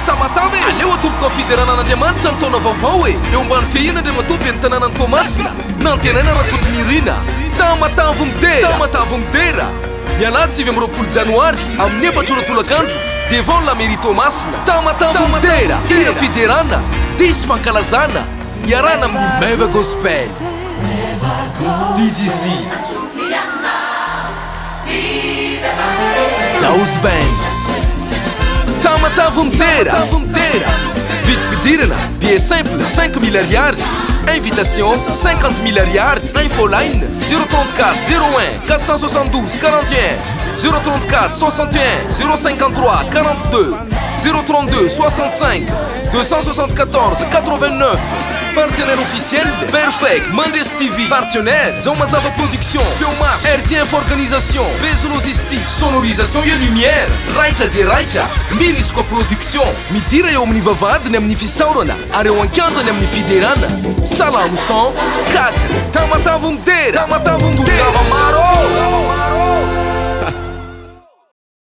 tamatavy aleo atoboko fideranan'andriamanitra ny taona vaovao e eo ambany fehina ndre matoby ny tanànany Tomasina nantenana Rakotomirina tamatavy midera mialady 9 janoary amin'ny 4 tolakandro devant la mairie Tomasina tamatavy midera hira fiderana disy fankalazana iarana amin'ny Meva Gospel DJZ Jauz Band tamatavy midera vidim-pidirana billet simple 5 000 ariary invitation 50 000 ariary infoline 034 01 472 41 034 61 053 42 032 65 274 89 partenaire officiel Perfect Mandes TV partenaire Zão Mazava Production Filmage RDF Organisation Réseau Logistique Sonorisation et Lumière Raicha de Raicha Miritsco Production midira eo amin'ny vavahadiny amin'ny fisaorana ary eo ankianjany amin'ny fiderana Salamo 104 tamatavy midera